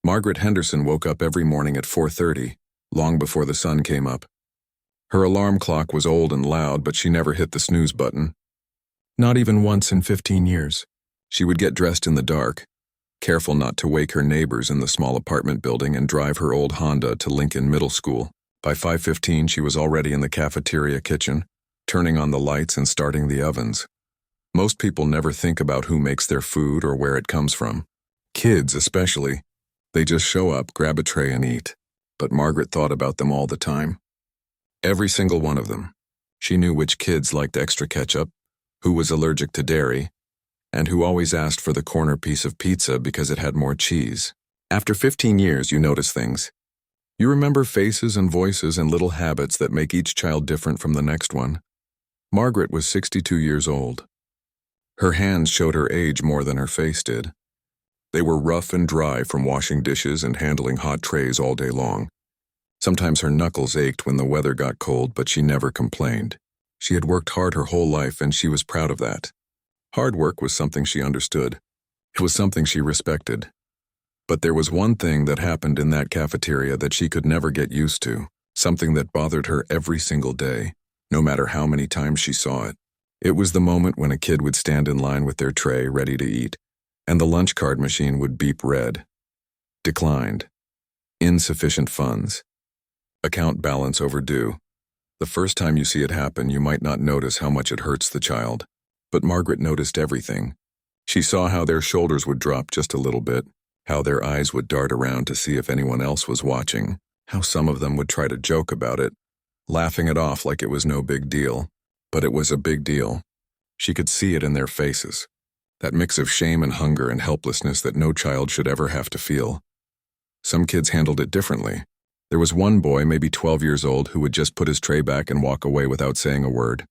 Margaret Henderson woke up every morning at 4:30, long before the sun came up. Her alarm clock was old and loud, but she never hit the snooze button. Not even once in 15 years. She would get dressed in the dark, careful not to wake her neighbors in the small apartment building, and drive her old Honda to Lincoln Middle School. By 5:15, she was already in the cafeteria kitchen, turning on the lights and starting the ovens. Most people never think about who makes their food or where it comes from. Kids especially. They just show up, grab a tray and eat. But Margaret thought about them all the time. Every single one of them. She knew which kids liked extra ketchup, who was allergic to dairy, and who always asked for the corner piece of pizza because it had more cheese. After 15 years, you notice things. You remember faces and voices and little habits that make each child different from the next one. Margaret was 62 years old. Her hands showed her age more than her face did. They were rough and dry from washing dishes and handling hot trays all day long. Sometimes her knuckles ached when the weather got cold, but she never complained. She had worked hard her whole life, and she was proud of that. Hard work was something she understood. It was something she respected. But there was one thing that happened in that cafeteria that she could never get used to, something that bothered her every single day, no matter how many times she saw it. It was the moment when a kid would stand in line with their tray ready to eat, and the lunch card machine would beep red. Declined. Insufficient funds. Account balance overdue. The first time you see it happen, you might not notice how much it hurts the child. But Margaret noticed everything. She saw how their shoulders would drop just a little bit, how their eyes would dart around to see if anyone else was watching, how some of them would try to joke about it, laughing it off like it was no big deal. But it was a big deal. She could see it in their faces. That mix of shame and hunger and helplessness that no child should ever have to feel. Some kids handled it differently. There was one boy, maybe 12 years old, who would just put his tray back and walk away without saying a word.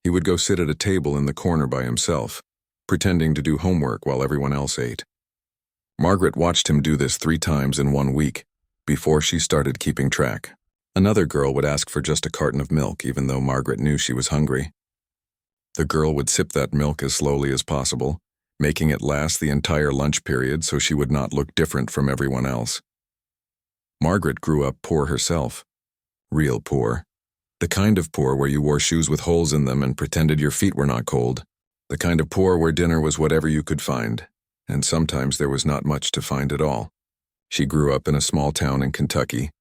He would go sit at a table in the corner by himself, pretending to do homework while everyone else ate. Margaret watched him do this 3 times in 1 week, before she started keeping track. Another girl would ask for just a carton of milk, even though Margaret knew she was hungry. The girl would sip that milk as slowly as possible, making it last the entire lunch period so she would not look different from everyone else. Margaret grew up poor herself. Real poor. The kind of poor where you wore shoes with holes in them and pretended your feet were not cold. The kind of poor where dinner was whatever you could find, and sometimes there was not much to find at all. She grew up in a small town in Kentucky,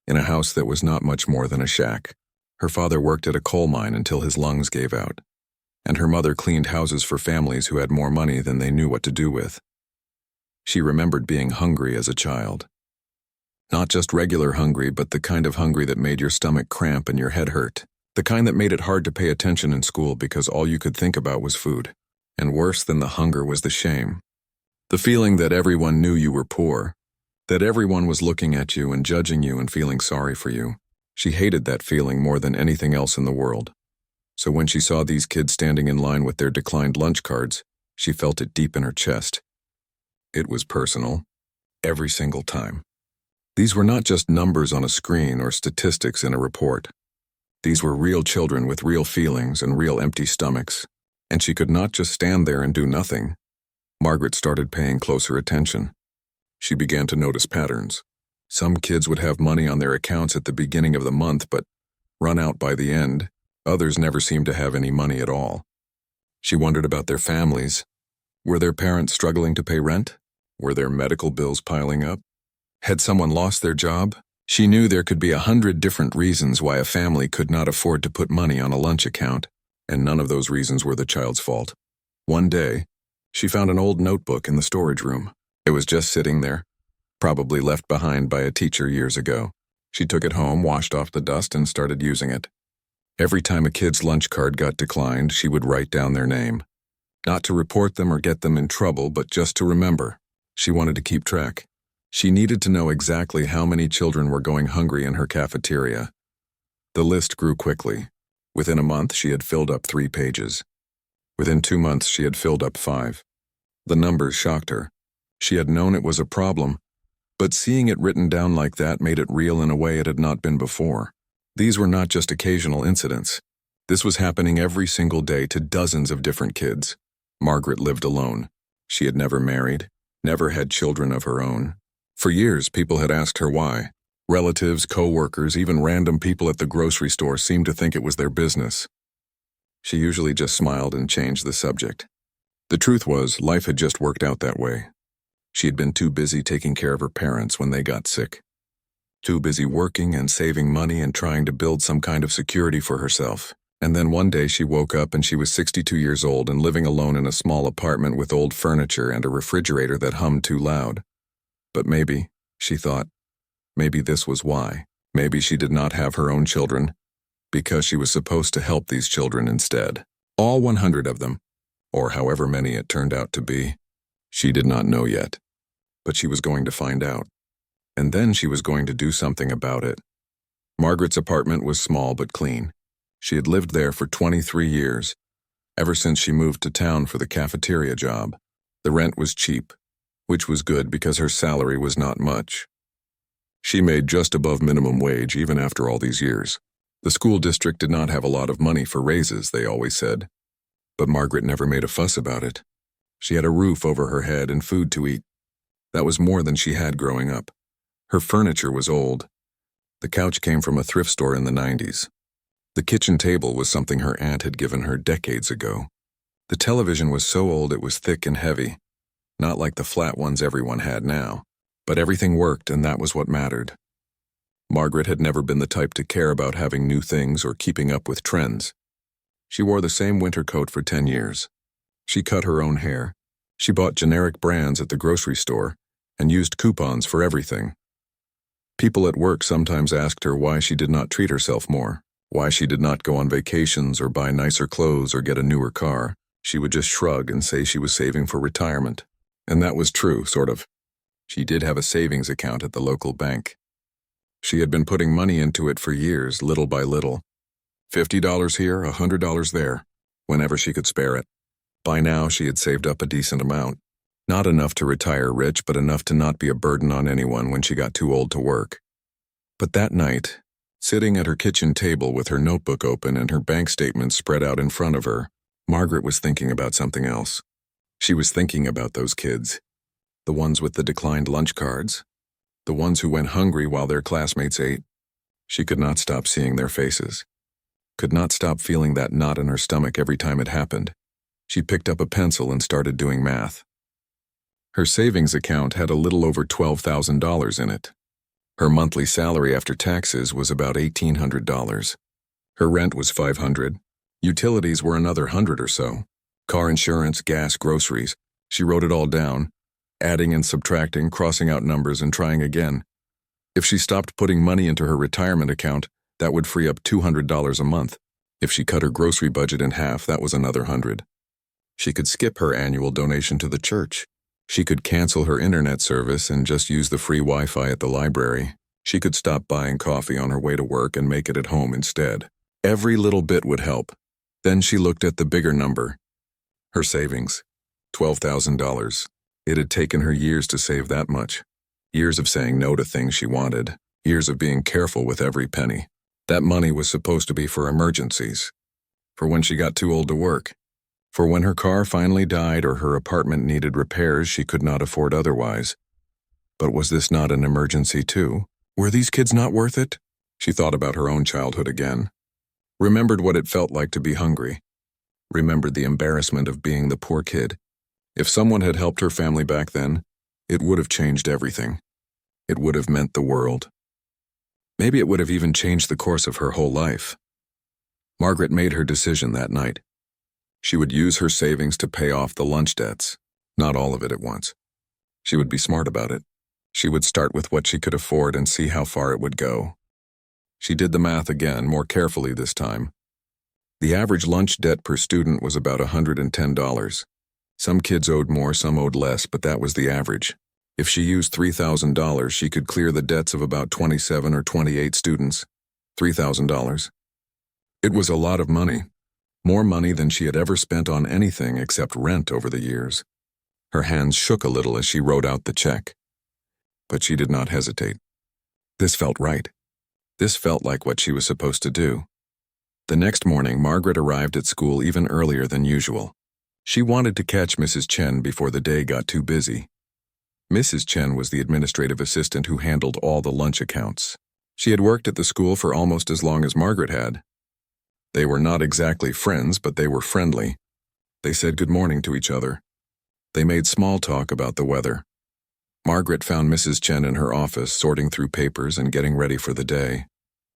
in a house that was not much more than a shack. Her father worked at a coal mine until his lungs gave out, and her mother cleaned houses for families who had more money than they knew what to do with. She remembered being hungry as a child. Not just regular hungry, but the kind of hungry that made your stomach cramp and your head hurt. The kind that made it hard to pay attention in school because all you could think about was food. And worse than the hunger was the shame. The feeling that everyone knew you were poor, that everyone was looking at you and judging you and feeling sorry for you. She hated that feeling more than anything else in the world. So when she saw these kids standing in line with their declined lunch cards, she felt it deep in her chest. It was personal, every single time. These were not just numbers on a screen or statistics in a report. These were real children with real feelings and real empty stomachs, and she could not just stand there and do nothing. Margaret started paying closer attention. She began to notice patterns. Some kids would have money on their accounts at the beginning of the month, but run out by the end. Others never seemed to have any money at all. She wondered about their families. Were their parents struggling to pay rent? Were their medical bills piling up? Had someone lost their job? She knew there could be 100 different reasons why a family could not afford to put money on a lunch account, and none of those reasons were the child's fault. One day, she found an old notebook in the storage room. It was just sitting there, probably left behind by a teacher years ago. She took it home, washed off the dust, and started using it. Every time a kid's lunch card got declined, she would write down their name. Not to report them or get them in trouble, but just to remember. She wanted to keep track. She needed to know exactly how many children were going hungry in her cafeteria. The list grew quickly. Within a month, she had filled up 3 pages. Within 2 months, she had filled up 5. The numbers shocked her. She had known it was a problem, but seeing it written down like that made it real in a way it had not been before. These were not just occasional incidents. This was happening every single day to dozens of different kids. Margaret lived alone. She had never married, never had children of her own. For years, people had asked her why. Relatives, co-workers, even random people at the grocery store seemed to think it was their business. She usually just smiled and changed the subject. The truth was, life had just worked out that way. She had been too busy taking care of her parents when they got sick. Too busy working and saving money and trying to build some kind of security for herself. And then one day she woke up and she was 62 years old and living alone in a small apartment with old furniture and a refrigerator that hummed too loud. But maybe, she thought, maybe this was why. Maybe she did not have her own children, because she was supposed to help these children instead. All 100 of them, or however many it turned out to be. She did not know yet, but she was going to find out. And then she was going to do something about it. Margaret's apartment was small but clean. She had lived there for 23 years, ever since she moved to town for the cafeteria job. The rent was cheap, which was good because her salary was not much. She made just above minimum wage even after all these years. The school district did not have a lot of money for raises, they always said. But Margaret never made a fuss about it. She had a roof over her head and food to eat. That was more than she had growing up. Her furniture was old. The couch came from a thrift store in the 90s. The kitchen table was something her aunt had given her decades ago. The television was so old it was thick and heavy, not like the flat ones everyone had now. But everything worked, and that was what mattered. Margaret had never been the type to care about having new things or keeping up with trends. She wore the same winter coat for 10 years. She cut her own hair. She bought generic brands at the grocery store and used coupons for everything. People at work sometimes asked her why she did not treat herself more, why she did not go on vacations or buy nicer clothes or get a newer car. She would just shrug and say she was saving for retirement. And that was true, sort of. She did have a savings account at the local bank. She had been putting money into it for years, little by little. $50 here, $100 there, whenever she could spare it. By now, she had saved up a decent amount. Not enough to retire rich, but enough to not be a burden on anyone when she got too old to work. But that night, sitting at her kitchen table with her notebook open and her bank statements spread out in front of her, Margaret was thinking about something else. She was thinking about those kids. The ones with the declined lunch cards. The ones who went hungry while their classmates ate. She could not stop seeing their faces. Could not stop feeling that knot in her stomach every time it happened. She picked up a pencil and started doing math. Her savings account had a little over $12,000 in it. Her monthly salary after taxes was about $1,800. Her rent was $500. Utilities were another 100 or so. Car insurance, gas, groceries. She wrote it all down, adding and subtracting, crossing out numbers and trying again. If she stopped putting money into her retirement account, that would free up $200 a month. If she cut her grocery budget in half, that was another 100. She could skip her annual donation to the church. She could cancel her internet service and just use the free Wi-Fi at the library. She could stop buying coffee on her way to work and make it at home instead. Every little bit would help. Then she looked at the bigger number. Her savings. $12,000. It had taken her years to save that much. Years of saying no to things she wanted. Years of being careful with every penny. That money was supposed to be for emergencies. For when she got too old to work. For when her car finally died or her apartment needed repairs she could not afford otherwise. But was this not an emergency too? Were these kids not worth it? She thought about her own childhood again. Remembered what it felt like to be hungry. Remembered the embarrassment of being the poor kid. If someone had helped her family back then, it would have changed everything. It would have meant the world. Maybe it would have even changed the course of her whole life. Margaret made her decision that night. She would use her savings to pay off the lunch debts, not all of it at once. She would be smart about it. She would start with what she could afford and see how far it would go. She did the math again, more carefully this time. The average lunch debt per student was about $110. Some kids owed more, some owed less, but that was the average. If she used $3,000, she could clear the debts of about 27 or 28 students. $3,000. It was a lot of money. More money than she had ever spent on anything except rent over the years. Her hands shook a little as she wrote out the check. But she did not hesitate. This felt right. This felt like what she was supposed to do. The next morning, Margaret arrived at school even earlier than usual. She wanted to catch Mrs. Chen before the day got too busy. Mrs. Chen was the administrative assistant who handled all the lunch accounts. She had worked at the school for almost as long as Margaret had. They were not exactly friends, but they were friendly. They said good morning to each other. They made small talk about the weather. Margaret found Mrs. Chen in her office, sorting through papers and getting ready for the day.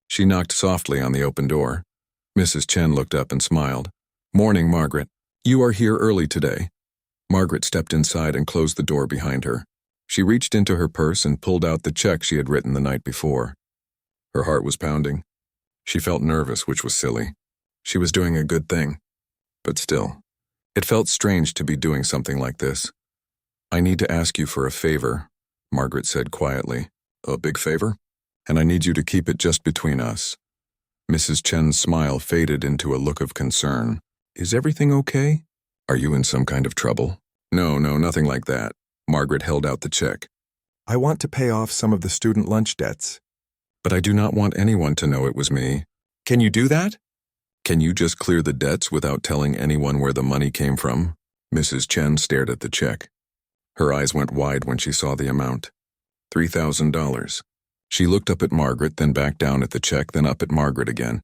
She knocked softly on the open door. Mrs. Chen looked up and smiled. "Morning, Margaret. You are here early today." Margaret stepped inside and closed the door behind her. She reached into her purse and pulled out the check she had written the night before. Her heart was pounding. She felt nervous, which was silly. She was doing a good thing. But still, it felt strange to be doing something like this. "I need to ask you for a favor," Margaret said quietly. "A big favor? And I need you to keep it just between us." Mrs. Chen's smile faded into a look of concern. "Is everything okay? Are you in some kind of trouble?" No, nothing like that." Margaret held out the check. "I want to pay off some of the student lunch debts. But I do not want anyone to know it was me." "Can you do that?" "Can you just clear the debts without telling anyone where the money came from?" Mrs. Chen stared at the check. Her eyes went wide when she saw the amount. $3,000. She looked up at Margaret, then back down at the check, then up at Margaret again.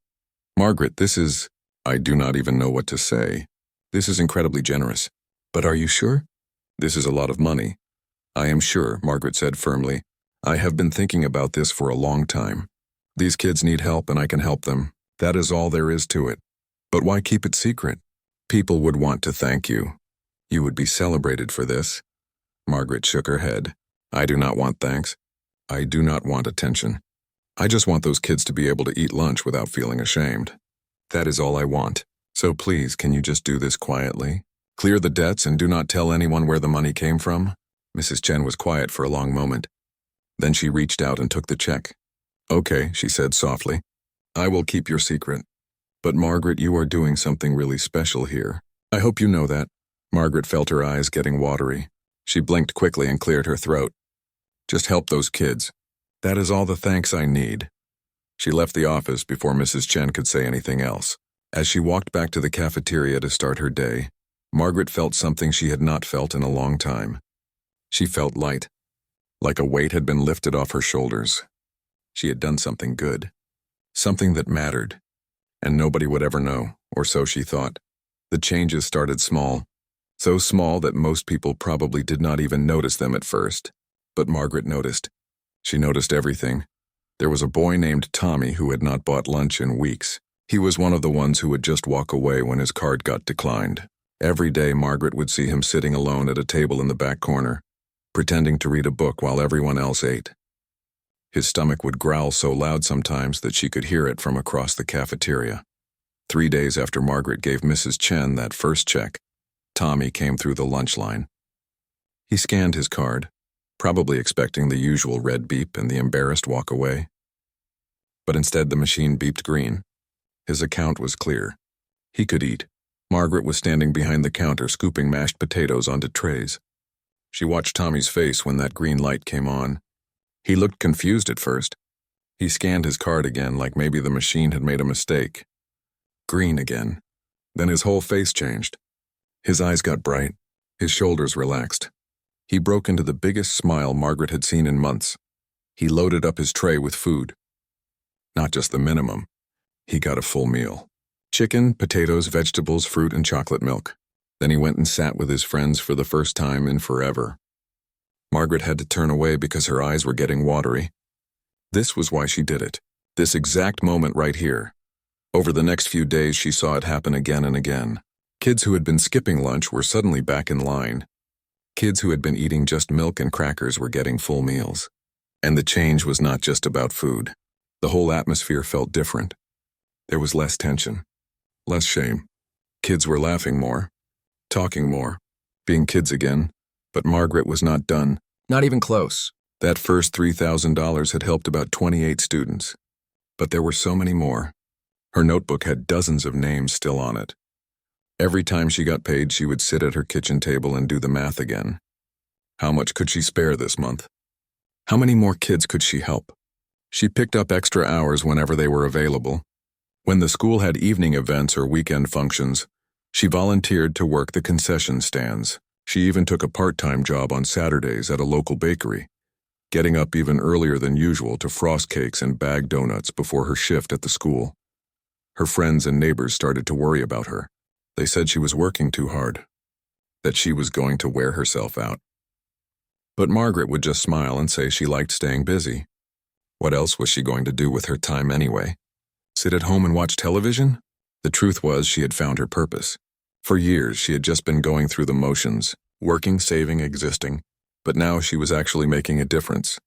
"Margaret, this is... I do not even know what to say. This is incredibly generous. But are you sure? This is a lot of money." "I am sure," Margaret said firmly. "I have been thinking about this for a long time. These kids need help and I can help them. That is all there is to it. But why keep it secret? People would want to thank you. You would be celebrated for this." Margaret shook her head. "I do not want thanks. I do not want attention. I just want those kids to be able to eat lunch without feeling ashamed. That is all I want. So please, can you just do this quietly? Clear the debts and do not tell anyone where the money came from?" Mrs. Chen was quiet for a long moment. Then she reached out and took the check. "Okay," she said softly. "I will keep your secret. But Margaret, you are doing something really special here. I hope you know that." Margaret felt her eyes getting watery. She blinked quickly and cleared her throat. "Just help those kids. That is all the thanks I need." She left the office before Mrs. Chen could say anything else. As she walked back to the cafeteria to start her day, Margaret felt something she had not felt in a long time. She felt light, like a weight had been lifted off her shoulders. She had done something good, something that mattered, and nobody would ever know, or so she thought. The changes started small, so small that most people probably did not even notice them at first. But Margaret noticed. She noticed everything. There was a boy named Tommy who had not bought lunch in weeks. He was one of the ones who would just walk away when his card got declined. Every day Margaret would see him sitting alone at a table in the back corner, pretending to read a book while everyone else ate. His stomach would growl so loud sometimes that she could hear it from across the cafeteria. 3 days after Margaret gave Mrs. Chen that first check, Tommy came through the lunch line. He scanned his card, probably expecting the usual red beep and the embarrassed walk away. But instead the machine beeped green. His account was clear. He could eat. Margaret was standing behind the counter scooping mashed potatoes onto trays. She watched Tommy's face when that green light came on. He looked confused at first. He scanned his card again like maybe the machine had made a mistake. Green again. Then his whole face changed. His eyes got bright. His shoulders relaxed. He broke into the biggest smile Margaret had seen in months. He loaded up his tray with food. Not just the minimum. He got a full meal. Chicken, potatoes, vegetables, fruit, and chocolate milk. Then he went and sat with his friends for the first time in forever. Margaret had to turn away because her eyes were getting watery. This was why she did it. This exact moment right here. Over the next few days, she saw it happen again and again. Kids who had been skipping lunch were suddenly back in line. Kids who had been eating just milk and crackers were getting full meals. And the change was not just about food. The whole atmosphere felt different. There was less tension, less shame. Kids were laughing more, talking more, being kids again. But Margaret was not done. Not even close. That first $3,000 had helped about 28 students. But there were so many more. Her notebook had dozens of names still on it. Every time she got paid, she would sit at her kitchen table and do the math again. How much could she spare this month? How many more kids could she help? She picked up extra hours whenever they were available. When the school had evening events or weekend functions, she volunteered to work the concession stands. She even took a part-time job on Saturdays at a local bakery, getting up even earlier than usual to frost cakes and bag donuts before her shift at the school. Her friends and neighbors started to worry about her. They said she was working too hard, that she was going to wear herself out. But Margaret would just smile and say she liked staying busy. What else was she going to do with her time anyway? Sit at home and watch television? The truth was she had found her purpose. For years, she had just been going through the motions, working, saving, existing, but now she was actually making a difference.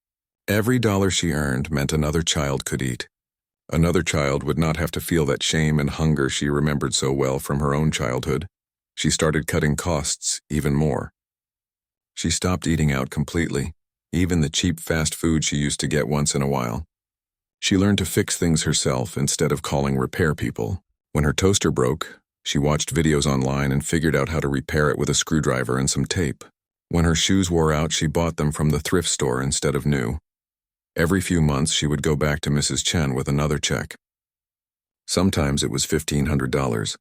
Every dollar she earned meant another child could eat. Another child would not have to feel that shame and hunger she remembered so well from her own childhood. She started cutting costs even more. She stopped eating out completely, even the cheap fast food she used to get once in a while. She learned to fix things herself instead of calling repair people. When her toaster broke, she watched videos online and figured out how to repair it with a screwdriver and some tape. When her shoes wore out, she bought them from the thrift store instead of new. Every few months, she would go back to Mrs. Chen with another check. Sometimes it was $1,500.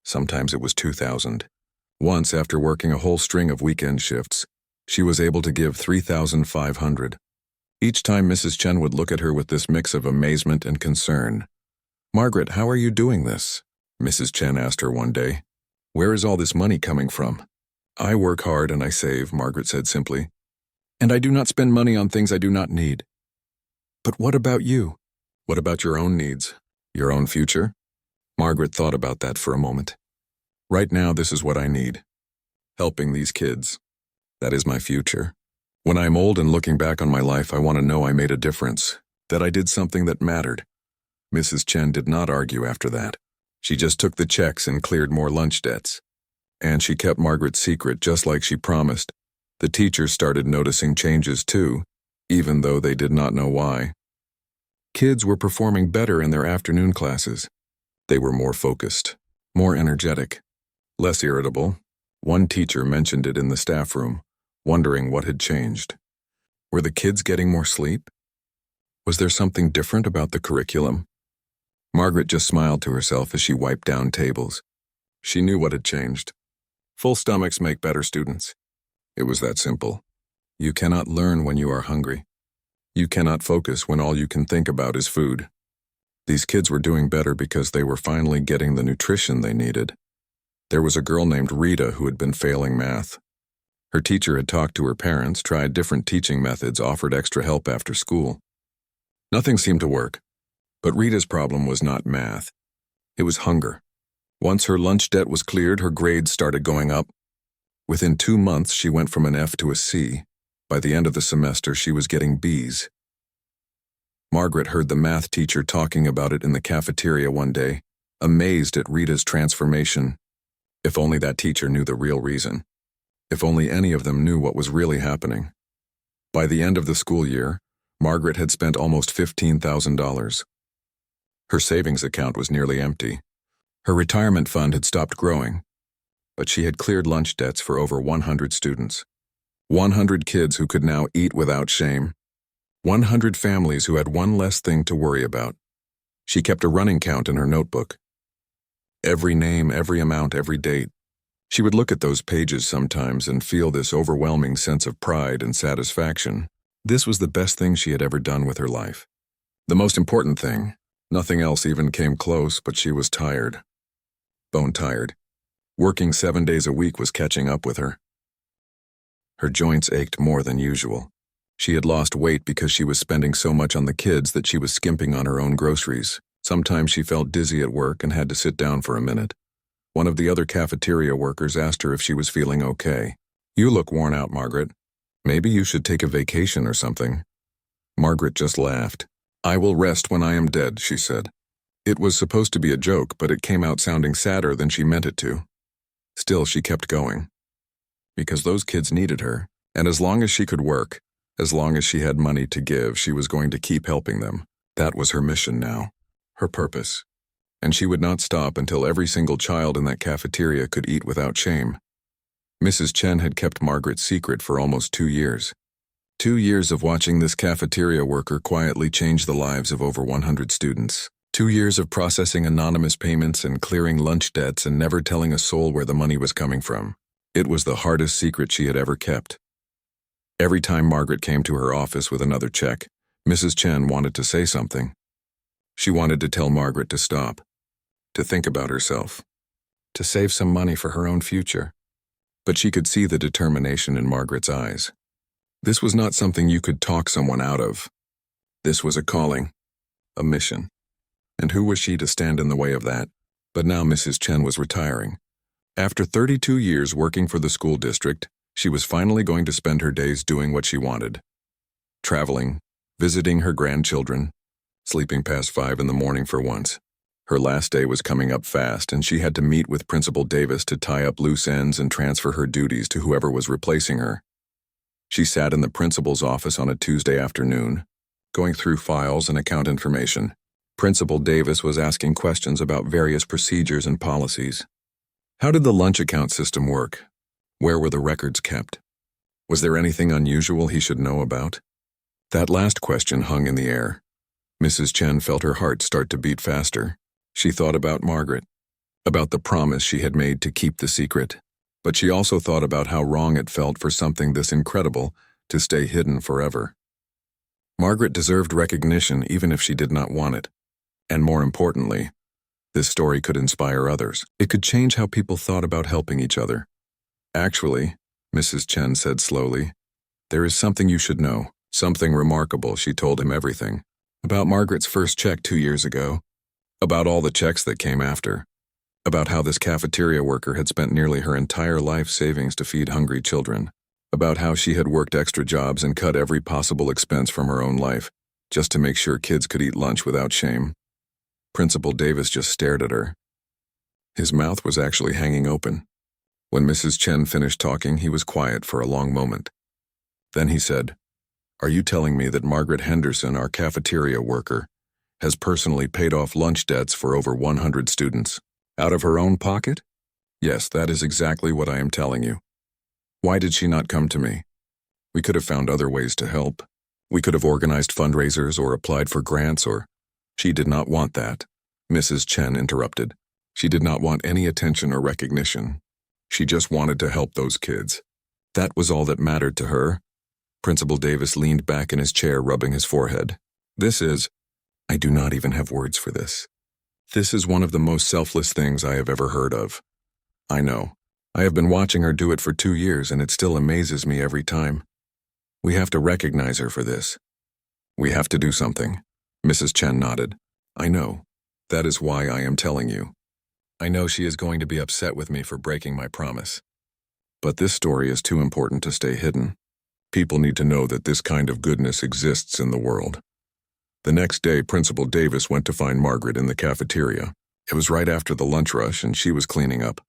Sometimes it was $2,000. Once, after working a whole string of weekend shifts, she was able to give $3,500. Each time Mrs. Chen would look at her with this mix of amazement and concern. "Margaret, how are you doing this?" Mrs. Chen asked her one day. "Where is all this money coming from?" "I work hard and I save," Margaret said simply. "And I do not spend money on things I do not need." "But what about you? What about your own needs? Your own future?" Margaret thought about that for a moment. "Right now, this is what I need. Helping these kids. That is my future. When I'm old and looking back on my life, I want to know I made a difference, that I did something that mattered." Mrs. Chen did not argue after that. She just took the checks and cleared more lunch debts. And she kept Margaret's secret just like she promised. The teachers started noticing changes too, even though they did not know why. Kids were performing better in their afternoon classes. They were more focused, more energetic, less irritable. One teacher mentioned it in the staff room, wondering what had changed. Were the kids getting more sleep? Was there something different about the curriculum? Margaret just smiled to herself as she wiped down tables. She knew what had changed. Full stomachs make better students. It was that simple. You cannot learn when you are hungry. You cannot focus when all you can think about is food. These kids were doing better because they were finally getting the nutrition they needed. There was a girl named Rita who had been failing math. Her teacher had talked to her parents, tried different teaching methods, offered extra help after school. Nothing seemed to work. But Rita's problem was not math. It was hunger. Once her lunch debt was cleared, her grades started going up. Within 2 months, she went from an F to a C. By the end of the semester, she was getting Bs. Margaret heard the math teacher talking about it in the cafeteria one day, amazed at Rita's transformation. If only that teacher knew the real reason. If only any of them knew what was really happening. By the end of the school year, Margaret had spent almost $15,000. Her savings account was nearly empty. Her retirement fund had stopped growing. But she had cleared lunch debts for over 100 students. 100 kids who could now eat without shame. 100 families who had one less thing to worry about. She kept a running count in her notebook. Every name, every amount, every date. She would look at those pages sometimes and feel this overwhelming sense of pride and satisfaction. This was the best thing she had ever done with her life. The most important thing. Nothing else even came close, but she was tired. Bone tired. Working 7 days a week was catching up with her. Her joints ached more than usual. She had lost weight because she was spending so much on the kids that she was skimping on her own groceries. Sometimes she felt dizzy at work and had to sit down for a minute. One of the other cafeteria workers asked her if she was feeling okay. "You look worn out, Margaret. Maybe you should take a vacation or something." Margaret just laughed. "I will rest when I am dead," she said. It was supposed to be a joke, but it came out sounding sadder than she meant it to. Still, she kept going. Because those kids needed her, and as long as she could work, as long as she had money to give, she was going to keep helping them. That was her mission now, her purpose. And she would not stop until every single child in that cafeteria could eat without shame. Mrs. Chen had kept Margaret's secret for almost 2 years. 2 years of watching this cafeteria worker quietly change the lives of over 100 students. 2 years of processing anonymous payments and clearing lunch debts and never telling a soul where the money was coming from. It was the hardest secret she had ever kept. Every time Margaret came to her office with another check, Mrs. Chen wanted to say something. She wanted to tell Margaret to stop, to think about herself, to save some money for her own future. But she could see the determination in Margaret's eyes. This was not something you could talk someone out of. This was a calling, a mission. And who was she to stand in the way of that? But now Mrs. Chen was retiring. After 32 years working for the school district, she was finally going to spend her days doing what she wanted. Traveling, visiting her grandchildren, sleeping past 5 in the morning for once. Her last day was coming up fast, and she had to meet with Principal Davis to tie up loose ends and transfer her duties to whoever was replacing her. She sat in the principal's office on a Tuesday afternoon, going through files and account information. Principal Davis was asking questions about various procedures and policies. How did the lunch account system work? Where were the records kept? Was there anything unusual he should know about? That last question hung in the air. Mrs. Chen felt her heart start to beat faster. She thought about Margaret, about the promise she had made to keep the secret, but she also thought about how wrong it felt for something this incredible to stay hidden forever. Margaret deserved recognition even if she did not want it. And more importantly, this story could inspire others. It could change how people thought about helping each other. Actually, Mrs. Chen said slowly, there is something you should know, something remarkable. She told him everything. About Margaret's first check 2 years ago, about all the checks that came after, about how this cafeteria worker had spent nearly her entire life savings to feed hungry children, about how she had worked extra jobs and cut every possible expense from her own life, just to make sure kids could eat lunch without shame. Principal Davis just stared at her. His mouth was actually hanging open. When Mrs. Chen finished talking, he was quiet for a long moment. Then he said, "Are you telling me that Margaret Henderson, our cafeteria worker, has personally paid off lunch debts for over 100 students? Out of her own pocket?" "Yes, that is exactly what I am telling you." "Why did she not come to me? We could have found other ways to help. We could have organized fundraisers or applied for grants or—" "She did not want that," Mrs. Chen interrupted. "She did not want any attention or recognition. She just wanted to help those kids. That was all that mattered to her." Principal Davis leaned back in his chair, rubbing his forehead. I do not even have words for this. This is one of the most selfless things I have ever heard of. I know. I have been watching her do it for 2 years, and it still amazes me every time. We have to recognize her for this. We have to do something. Mrs. Chen nodded. I know. That is why I am telling you. I know she is going to be upset with me for breaking my promise. But this story is too important to stay hidden. People need to know that this kind of goodness exists in the world. The next day, Principal Davis went to find Margaret in the cafeteria. It was right after the lunch rush, and she was cleaning up,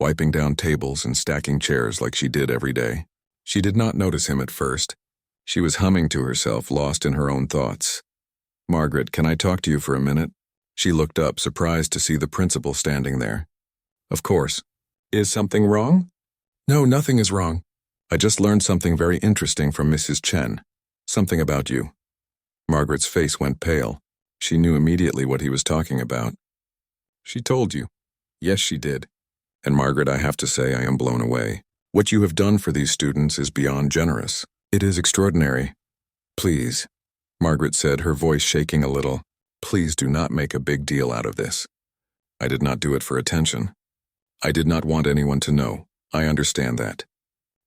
wiping down tables and stacking chairs like she did every day. She did not notice him at first. She was humming to herself, lost in her own thoughts. "Margaret, can I talk to you for a minute?" She looked up, surprised to see the principal standing there. "Of course. Is something wrong?" "No, nothing is wrong. I just learned something very interesting from Mrs. Chen. Something about you." Margaret's face went pale. She knew immediately what he was talking about. "She told you?" "Yes, she did. And Margaret, I have to say I am blown away. What you have done for these students is beyond generous. It is extraordinary. Please," Margaret said, her voice shaking a little, "please do not make a big deal out of this. I did not do it for attention. I did not want anyone to know. I understand that.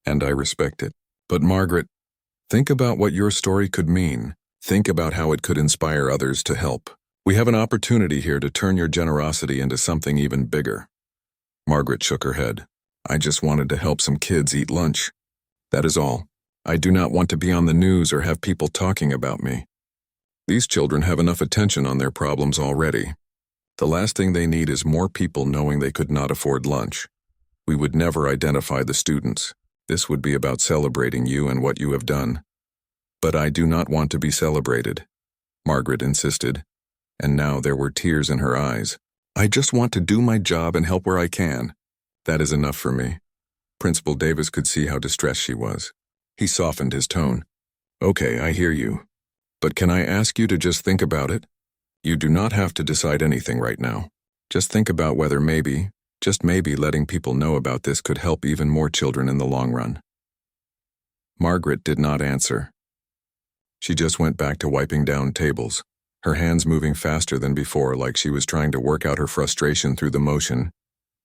And I respect it. But Margaret, think about what your story could mean. Think about how it could inspire others to help. We have an opportunity here to turn your generosity into something even bigger." Margaret shook her head. "I just wanted to help some kids eat lunch. That is all. I do not want to be on the news or have people talking about me. These children have enough attention on their problems already. The last thing they need is more people knowing they could not afford lunch. We would never identify the students. This would be about celebrating you and what you have done. But I do not want to be celebrated," Margaret insisted, and now there were tears in her eyes. "I just want to do my job and help where I can. That is enough for me." Principal Davis could see how distressed she was. He softened his tone. "Okay, I hear you. But can I ask you to just think about it? You do not have to decide anything right now. Just think about whether maybe, Just maybe letting people know about this could help even more children in the long run. Margaret did not answer. She just went back to wiping down tables, her hands moving faster than before, like she was trying to work out her frustration through the motion.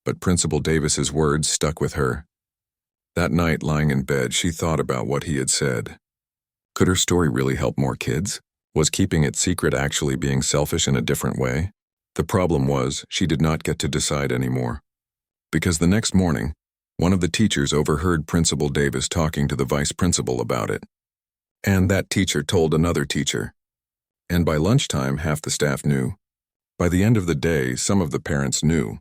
But Principal Davis's words stuck with her. That night, lying in bed, she thought about what he had said. Could her story really help more kids? Was keeping it secret actually being selfish in a different way? The problem was, she did not get to decide anymore. Because the next morning, one of the teachers overheard Principal Davis talking to the vice principal about it. And that teacher told another teacher. And by lunchtime, half the staff knew. By the end of the day, some of the parents knew.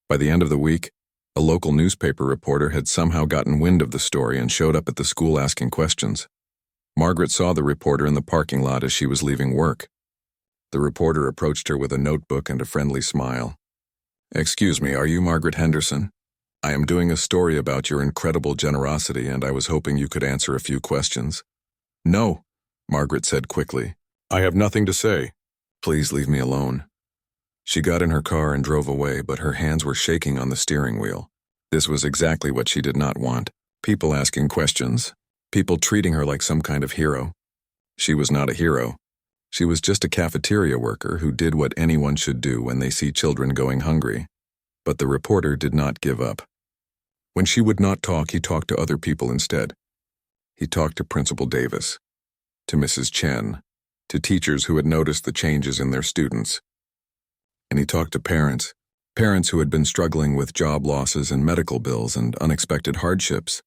By the end of the week, a local newspaper reporter had somehow gotten wind of the story and showed up at the school asking questions. Margaret saw the reporter in the parking lot as she was leaving work. The reporter approached her with a notebook and a friendly smile. "Excuse me, are you Margaret Henderson? I am doing a story about your incredible generosity, and I was hoping you could answer a few questions." "No," Margaret said quickly. "I have nothing to say. Please leave me alone." She got in her car and drove away, but her hands were shaking on the steering wheel. This was exactly what she did not want. People asking questions. People treating her like some kind of hero. She was not a hero. She was just a cafeteria worker who did what anyone should do when they see children going hungry. But the reporter did not give up. When she would not talk, he talked to other people instead. He talked to Principal Davis, to Mrs. Chen, to teachers who had noticed the changes in their students. And he talked to parents who had been struggling with job losses and medical bills and unexpected hardships.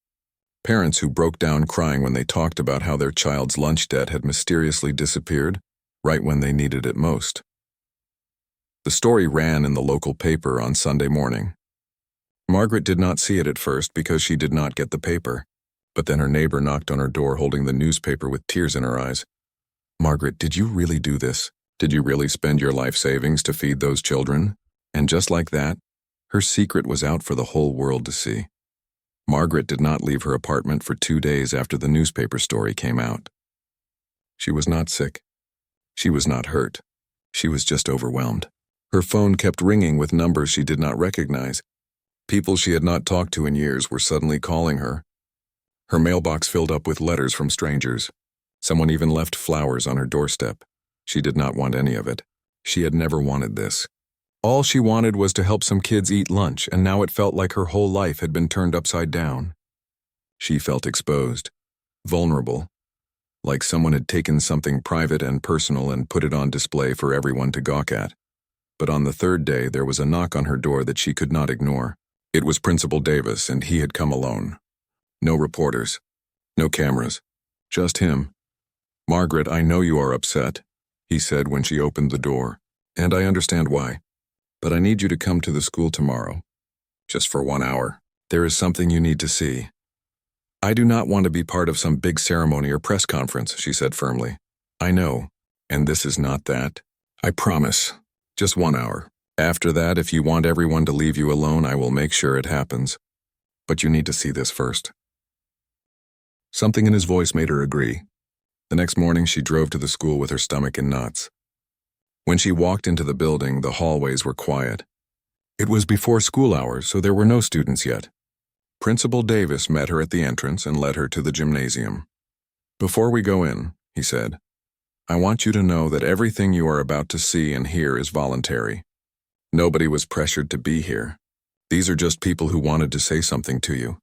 Parents who broke down crying when they talked about how their child's lunch debt had mysteriously disappeared right when they needed it most. The story ran in the local paper on Sunday morning. Margaret did not see it at first because she did not get the paper, but then her neighbor knocked on her door holding the newspaper with tears in her eyes. "Margaret, did you really do this? Did you really spend your life savings to feed those children?" And just like that, her secret was out for the whole world to see. Margaret did not leave her apartment for 2 days after the newspaper story came out. She was not sick. She was not hurt. She was just overwhelmed. Her phone kept ringing with numbers she did not recognize. People she had not talked to in years were suddenly calling her. Her mailbox filled up with letters from strangers. Someone even left flowers on her doorstep. She did not want any of it. She had never wanted this. All she wanted was to help some kids eat lunch, and now it felt like her whole life had been turned upside down. She felt exposed, vulnerable, like someone had taken something private and personal and put it on display for everyone to gawk at. But on the third day, there was a knock on her door that she could not ignore. It was Principal Davis, and he had come alone. No reporters, no cameras, just him. "Margaret, I know you are upset," he said when she opened the door, "and I understand why. But I need you to come to the school tomorrow, just for 1 hour. There is something you need to see." "I do not want to be part of some big ceremony or press conference," she said firmly. "I know, and this is not that. I promise. Just 1 hour. After that, if you want everyone to leave you alone, I will make sure it happens. But you need to see this first." Something in his voice made her agree. The next morning, she drove to the school with her stomach in knots. When she walked into the building, the hallways were quiet. It was before school hours, so there were no students yet. Principal Davis met her at the entrance and led her to the gymnasium. "Before we go in," he said, "I want you to know that everything you are about to see and hear is voluntary. Nobody was pressured to be here. These are just people who wanted to say something to you."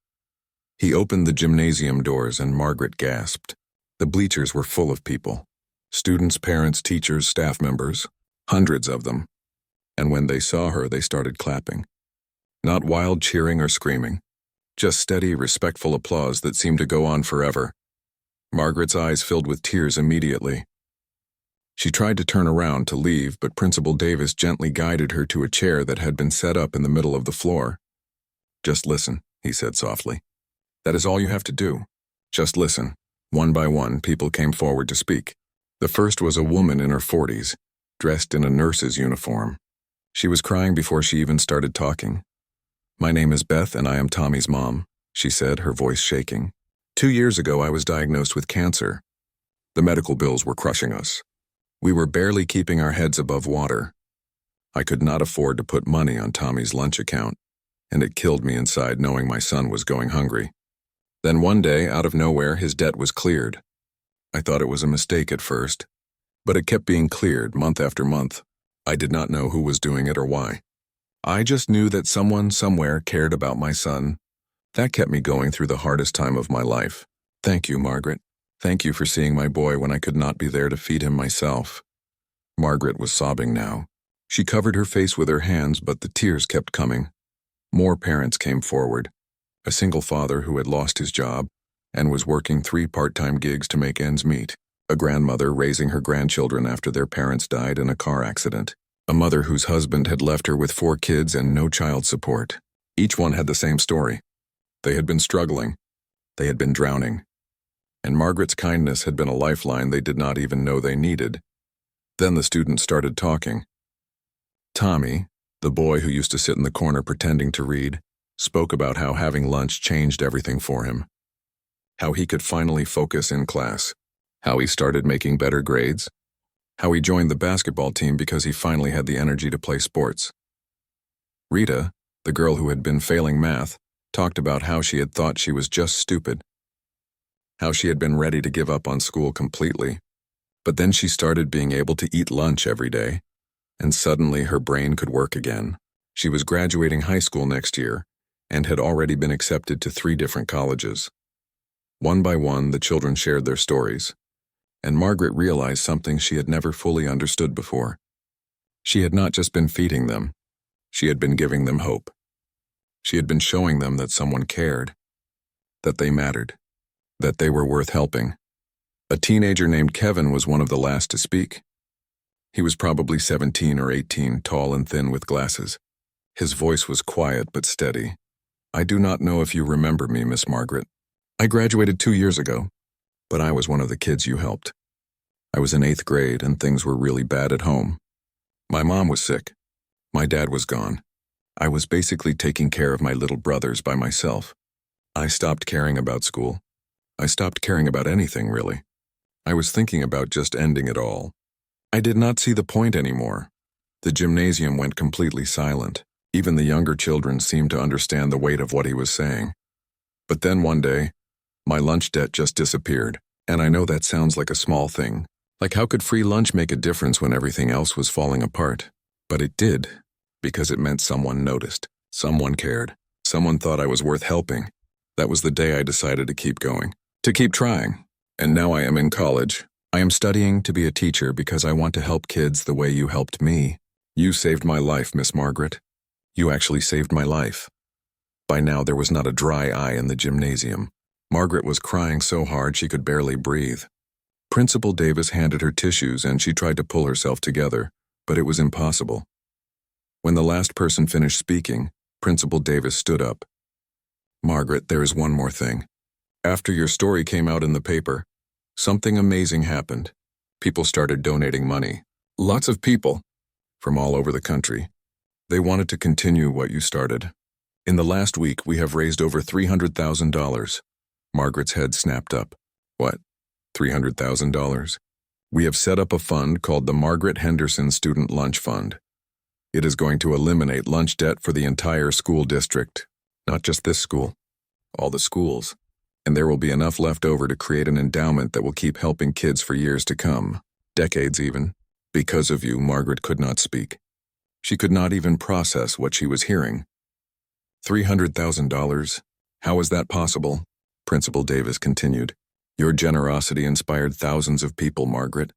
He opened the gymnasium doors and Margaret gasped. The bleachers were full of people. Students, parents, teachers, staff members, hundreds of them. And when they saw her, they started clapping. Not wild cheering or screaming, just steady, respectful applause that seemed to go on forever. Margaret's eyes filled with tears immediately. She tried to turn around to leave, but Principal Davis gently guided her to a chair that had been set up in the middle of the floor. "Just listen," he said softly. "That is all you have to do. Just listen." One by one, people came forward to speak. The first was a woman in her 40s, dressed in a nurse's uniform. She was crying before she even started talking. "My name is Beth, and I am Tommy's mom," she said, her voice shaking. 2 years ago, I was diagnosed with cancer. The medical bills were crushing us. We were barely keeping our heads above water. I could not afford to put money on Tommy's lunch account. and it killed me inside knowing my son was going hungry. Then one day, out of nowhere, his debt was cleared. I thought it was a mistake at first, but it kept being cleared month after month. I did not know who was doing it or why. I just knew that someone somewhere cared about my son. That kept me going through the hardest time of my life. Thank you, Margaret. Thank you for seeing my boy when I could not be there to feed him myself. Margaret was sobbing now. She covered her face with her hands, but the tears kept coming. More parents came forward. A single father who had lost his job and was working 3 part-time gigs to make ends meet. A grandmother raising her grandchildren after their parents died in a car accident. A mother whose husband had left her with 4 kids and no child support. Each one had the same story. They had been struggling. They had been drowning. And Margaret's kindness had been a lifeline they did not even know they needed. Then the students started talking. Tommy, the boy who used to sit in the corner pretending to read, spoke about how having lunch changed everything for him. How he could finally focus in class. How he started making better grades. How he joined the basketball team because he finally had the energy to play sports. Rita, the girl who had been failing math, talked about how she had thought she was just stupid. How she had been ready to give up on school completely. But then she started being able to eat lunch every day, and suddenly her brain could work again. She was graduating high school next year and had already been accepted to 3 different colleges. One by one, the children shared their stories, and Margaret realized something she had never fully understood before. She had not just been feeding them, she had been giving them hope. She had been showing them that someone cared, that they mattered, that they were worth helping. A teenager named Kevin was one of the last to speak. He was probably 17 or 18, tall and thin with glasses. His voice was quiet but steady. I do not know if you remember me, Miss Margaret. I graduated 2 years ago, but I was one of the kids you helped. I was in 8th grade and things were really bad at home. My mom was sick. My dad was gone. I was basically taking care of my little brothers by myself. I stopped caring about school. I stopped caring about anything, really. I was thinking about just ending it all. I did not see the point anymore. The gymnasium went completely silent. Even the younger children seemed to understand the weight of what he was saying. But then one day, my lunch debt just disappeared. And I know that sounds like a small thing. Like how could free lunch make a difference when everything else was falling apart? But it did, because it meant someone noticed. Someone cared. Someone thought I was worth helping. That was the day I decided to keep going. To keep trying. And now I am in college. I am studying to be a teacher because I want to help kids the way you helped me. You saved my life, Miss Margaret. You actually saved my life. By now there was not a dry eye in the gymnasium. Margaret was crying so hard she could barely breathe. Principal Davis handed her tissues and she tried to pull herself together, but it was impossible. When the last person finished speaking, Principal Davis stood up. Margaret, there is one more thing. After your story came out in the paper, something amazing happened. People started donating money. Lots of people, from all over the country. They wanted to continue what you started. In the last week, we have raised over $300,000. Margaret's head snapped up. What? $300,000? We have set up a fund called the Margaret Henderson Student Lunch Fund. It is going to eliminate lunch debt for the entire school district. Not just this school. All the schools. And there will be enough left over to create an endowment that will keep helping kids for years to come. Decades even. Because of you, Margaret could not speak. She could not even process what she was hearing. $300,000? How is that possible? Principal Davis continued. Your generosity inspired thousands of people, Margaret.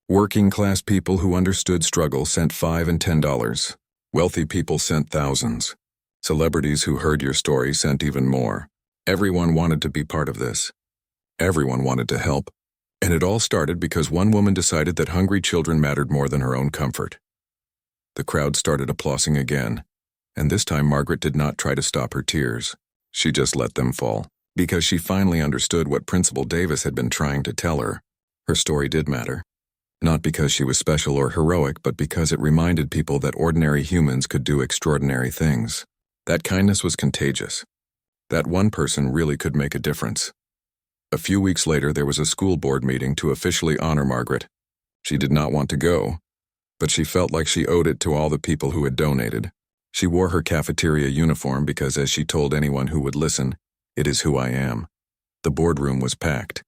Working-class people who understood struggle sent $5 and $10. Wealthy people sent thousands. Celebrities who heard your story sent even more. Everyone wanted to be part of this. Everyone wanted to help. And it all started because one woman decided that hungry children mattered more than her own comfort. The crowd started applauding again, and this time Margaret did not try to stop her tears. She just let them fall, because she finally understood what Principal Davis had been trying to tell her. Her story did matter. Not because she was special or heroic, but because it reminded people that ordinary humans could do extraordinary things. That kindness was contagious. That one person really could make a difference. A few weeks later, there was a school board meeting to officially honor Margaret. She did not want to go, but she felt like she owed it to all the people who had donated. She wore her cafeteria uniform because, as she told anyone who would listen, "It is who I am." The boardroom was packed.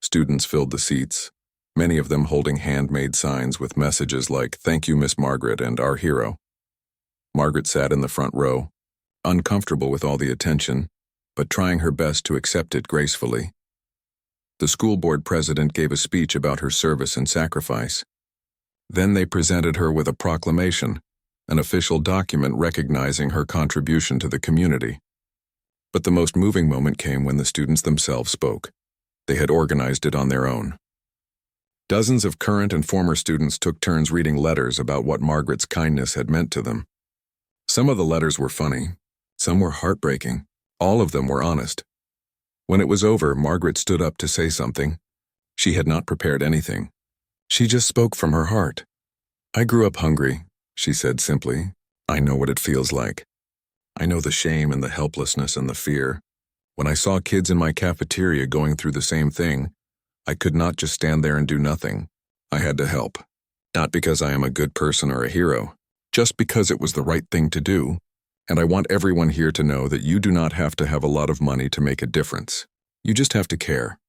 Students filled the seats, many of them holding handmade signs with messages like, "Thank you, Miss Margaret," and "Our hero." Margaret sat in the front row, uncomfortable with all the attention, but trying her best to accept it gracefully. The school board president gave a speech about her service and sacrifice. Then they presented her with a proclamation, an official document recognizing her contribution to the community. But the most moving moment came when the students themselves spoke. They had organized it on their own. Dozens of current and former students took turns reading letters about what Margaret's kindness had meant to them. Some of the letters were funny, some were heartbreaking, all of them were honest. When it was over, Margaret stood up to say something. She had not prepared anything. She just spoke from her heart. "I grew up hungry," she said simply. "I know what it feels like. I know the shame and the helplessness and the fear. When I saw kids in my cafeteria going through the same thing, I could not just stand there and do nothing. I had to help. Not because I am a good person or a hero, just because it was the right thing to do. And I want everyone here to know that you do not have to have a lot of money to make a difference. You just have to care.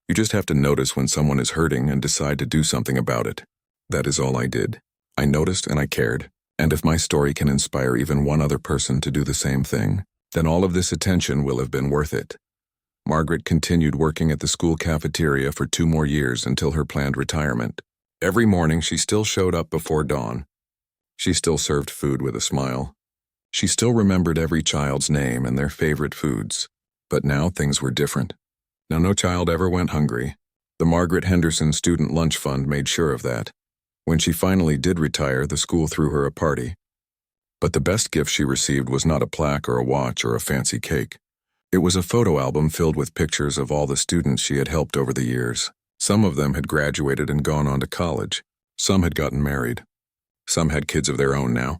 You just have to notice when someone is hurting and decide to do something about it." That is all I did. I noticed and I cared. And if my story can inspire even one other person to do the same thing, then all of this attention will have been worth it. Margaret continued working at the school cafeteria for 2 more years until her planned retirement. Every morning she still showed up before dawn. She still served food with a smile. She still remembered every child's name and their favorite foods. But now things were different. Now no child ever went hungry. The Margaret Henderson Student Lunch Fund made sure of that. When she finally did retire, the school threw her a party. But the best gift she received was not a plaque or a watch or a fancy cake. It was a photo album filled with pictures of all the students she had helped over the years. Some of them had graduated and gone on to college. Some had gotten married. Some had kids of their own now.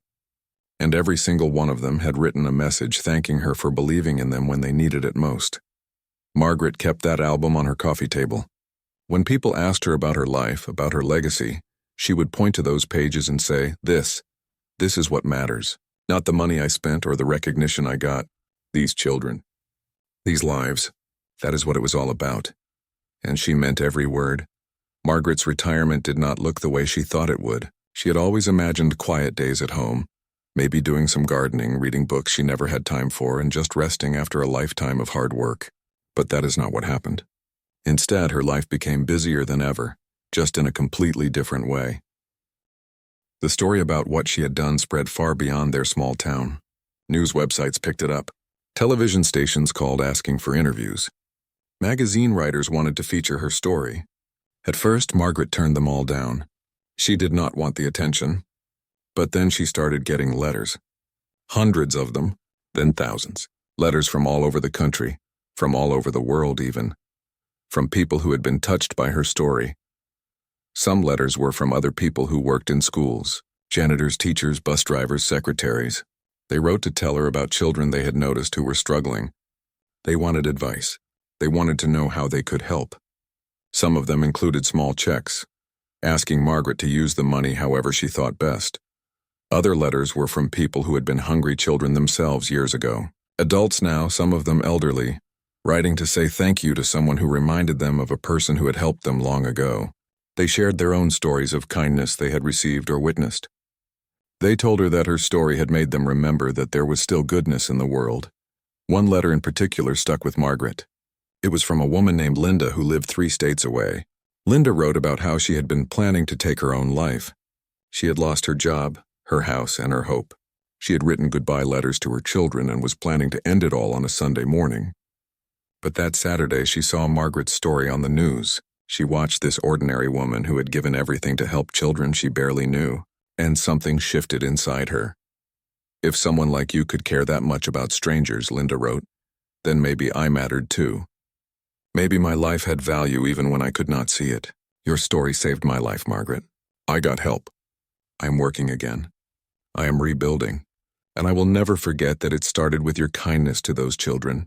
And every single one of them had written a message thanking her for believing in them when they needed it most. Margaret kept that album on her coffee table. When people asked her about her life, about her legacy, she would point to those pages and say, This is what matters. Not the money I spent or the recognition I got. These children. These lives. That is what it was all about. And she meant every word. Margaret's retirement did not look the way she thought it would. She had always imagined quiet days at home, maybe doing some gardening, reading books she never had time for, and just resting after a lifetime of hard work. But that is not what happened. Instead, her life became busier than ever, just in a completely different way. The story about what she had done spread far beyond their small town. News websites picked it up. Television stations called asking for interviews. Magazine writers wanted to feature her story. At first, Margaret turned them all down. She did not want the attention. But then she started getting letters. Hundreds of them, then thousands. Letters from all over the country, from all over the world even. From people who had been touched by her story. Some letters were from other people who worked in schools, janitors, teachers, bus drivers, secretaries. They wrote to tell her about children they had noticed who were struggling. They wanted advice. They wanted to know how they could help. Some of them included small checks, asking Margaret to use the money however she thought best. Other letters were from people who had been hungry children themselves years ago. Adults now, some of them elderly, writing to say thank you to someone who reminded them of a person who had helped them long ago. They shared their own stories of kindness they had received or witnessed. They told her that her story had made them remember that there was still goodness in the world. One letter in particular stuck with Margaret. It was from a woman named Linda who lived 3 states away. Linda wrote about how she had been planning to take her own life. She had lost her job, her house, and her hope. She had written goodbye letters to her children and was planning to end it all on a Sunday morning. But that Saturday she saw Margaret's story on the news. She watched this ordinary woman who had given everything to help children she barely knew, and something shifted inside her. If someone like you could care that much about strangers, Linda wrote, then maybe I mattered too. Maybe my life had value even when I could not see it. Your story saved my life, Margaret. I got help. I am working again. I am rebuilding. And I will never forget that it started with your kindness to those children.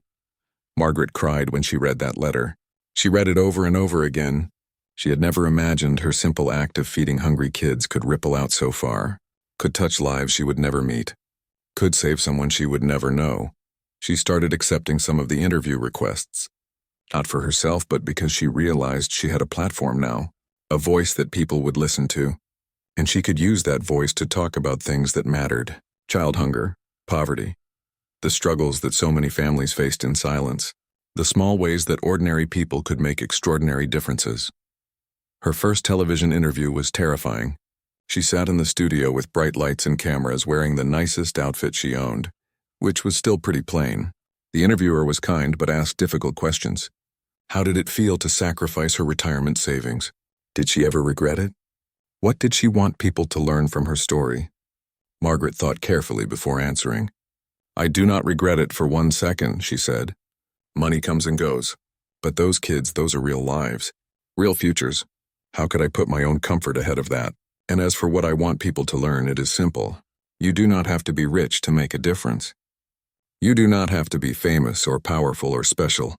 Margaret cried when she read that letter. She read it over and over again. She had never imagined her simple act of feeding hungry kids could ripple out so far, could touch lives she would never meet. could save someone she would never know. She started accepting some of the interview requests. Not for herself, but because she realized she had a platform now, a voice that people would listen to. And she could use that voice to talk about things that mattered: child hunger, poverty, the struggles that so many families faced in silence, the small ways that ordinary people could make extraordinary differences. Her first television interview was terrifying. She sat in the studio with bright lights and cameras, wearing the nicest outfit she owned, which was still pretty plain. The interviewer was kind but asked difficult questions. How did it feel to sacrifice her retirement savings? Did she ever regret it? What did she want people to learn from her story? Margaret thought carefully before answering. "I do not regret it for 1 second," she said. "Money comes and goes. But those kids, those are real lives, real futures. How could I put my own comfort ahead of that? And as for what I want people to learn, it is simple. You do not have to be rich to make a difference. You do not have to be famous or powerful or special.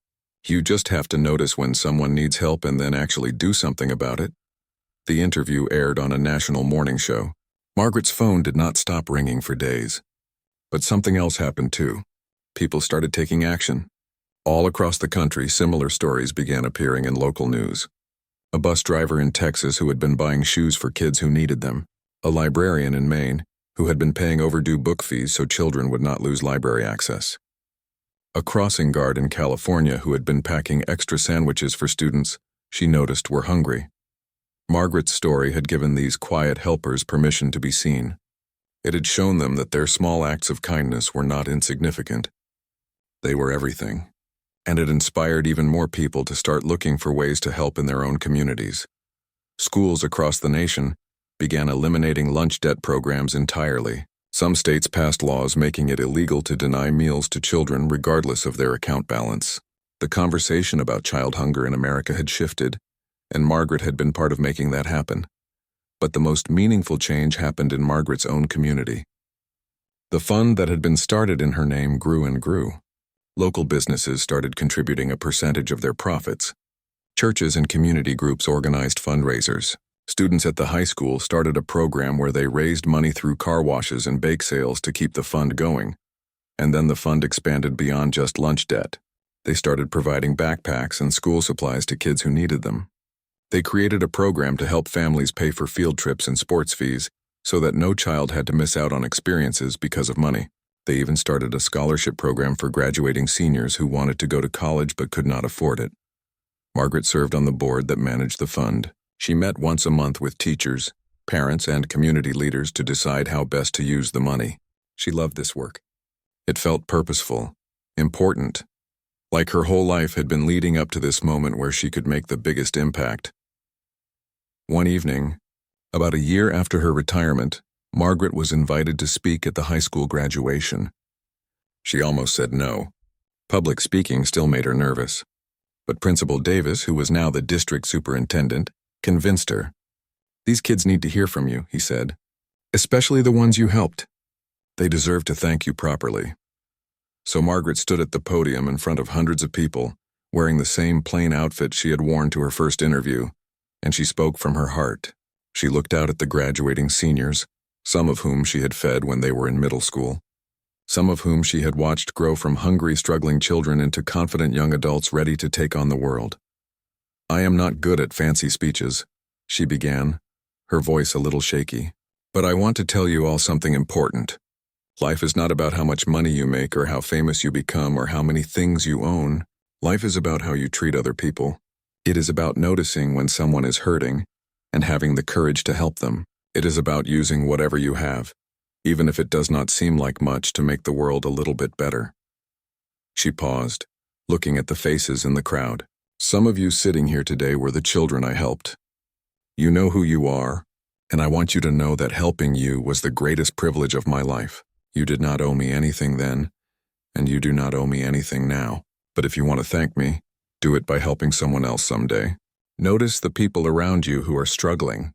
You just have to notice when someone needs help and then actually do something about it." The interview aired on a national morning show. Margaret's phone did not stop ringing for days. But something else happened too. People started taking action. All across the country, similar stories began appearing in local news. A bus driver in Texas who had been buying shoes for kids who needed them. A librarian in Maine who had been paying overdue book fees so children would not lose library access. A crossing guard in California who had been packing extra sandwiches for students she noticed were hungry. Margaret's story had given these quiet helpers permission to be seen. It had shown them that their small acts of kindness were not insignificant. They were everything. And it inspired even more people to start looking for ways to help in their own communities. Schools across the nation began eliminating lunch debt programs entirely. Some states passed laws making it illegal to deny meals to children regardless of their account balance. The conversation about child hunger in America had shifted, and Margaret had been part of making that happen. But the most meaningful change happened in Margaret's own community. The fund that had been started in her name grew and grew. Local businesses started contributing a percentage of their profits. Churches and community groups organized fundraisers. Students at the high school started a program where they raised money through car washes and bake sales to keep the fund going. And then the fund expanded beyond just lunch debt. They started providing backpacks and school supplies to kids who needed them. They created a program to help families pay for field trips and sports fees so that no child had to miss out on experiences because of money. They even started a scholarship program for graduating seniors who wanted to go to college but could not afford it. Margaret served on the board that managed the fund. She met once a month with teachers, parents, and community leaders to decide how best to use the money. She loved this work. It felt purposeful, important, like her whole life had been leading up to this moment where she could make the biggest impact. One evening, about a year after her retirement, Margaret was invited to speak at the high school graduation. She almost said no. Public speaking still made her nervous. But Principal Davis, who was now the district superintendent, convinced her. "These kids need to hear from you," he said. "Especially the ones you helped. They deserve to thank you properly." So Margaret stood at the podium in front of hundreds of people, wearing the same plain outfit she had worn to her first interview, and she spoke from her heart. She looked out at the graduating seniors, some of whom she had fed when they were in middle school, some of whom she had watched grow from hungry, struggling children into confident young adults ready to take on the world. "I am not good at fancy speeches," she began, her voice a little shaky, "but I want to tell you all something important. Life is not about how much money you make or how famous you become or how many things you own. Life is about how you treat other people. It is about noticing when someone is hurting and having the courage to help them. It is about using whatever you have, even if it does not seem like much, to make the world a little bit better." She paused, looking at the faces in the crowd. "Some of you sitting here today were the children I helped. You know who you are, and I want you to know that helping you was the greatest privilege of my life. You did not owe me anything then, and you do not owe me anything now. But if you want to thank me, do it by helping someone else someday. Notice the people around you who are struggling.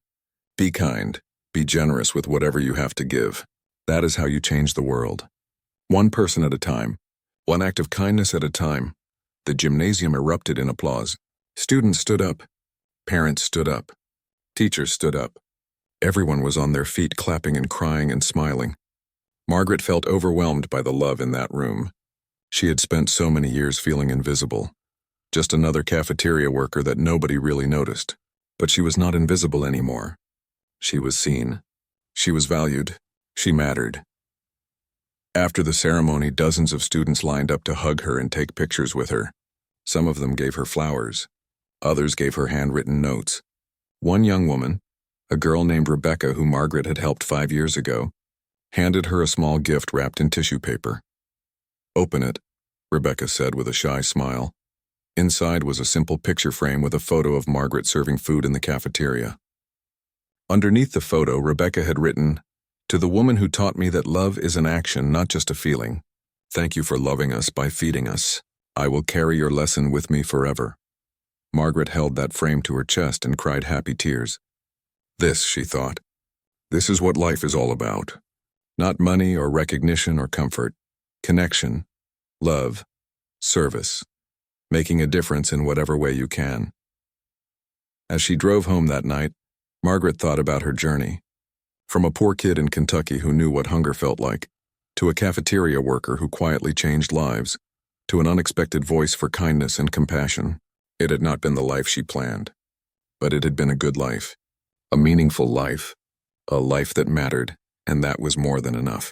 Be kind. Be generous with whatever you have to give. That is how you change the world. One person at a time. One act of kindness at a time." The gymnasium erupted in applause. Students stood up. Parents stood up. Teachers stood up. Everyone was on their feet, clapping and crying and smiling. Margaret felt overwhelmed by the love in that room. She had spent so many years feeling invisible, just another cafeteria worker that nobody really noticed. But she was not invisible anymore. She was seen. She was valued. She mattered. After the ceremony, dozens of students lined up to hug her and take pictures with her. Some of them gave her flowers. Others gave her handwritten notes. One young woman, a girl named Rebecca who Margaret had helped 5 years ago, handed her a small gift wrapped in tissue paper. "Open it," Rebecca said with a shy smile. Inside was a simple picture frame with a photo of Margaret serving food in the cafeteria. Underneath the photo, Rebecca had written, "To the woman who taught me that love is an action, not just a feeling. Thank you for loving us by feeding us. I will carry your lesson with me forever." Margaret held that frame to her chest and cried happy tears. This, she thought, this is what life is all about. Not money or recognition or comfort. Connection, love, service, making a difference in whatever way you can. As she drove home that night, Margaret thought about her journey. From a poor kid in Kentucky who knew what hunger felt like, to a cafeteria worker who quietly changed lives, to an unexpected voice for kindness and compassion. It had not been the life she planned, but it had been a good life, a meaningful life, a life that mattered, and that was more than enough.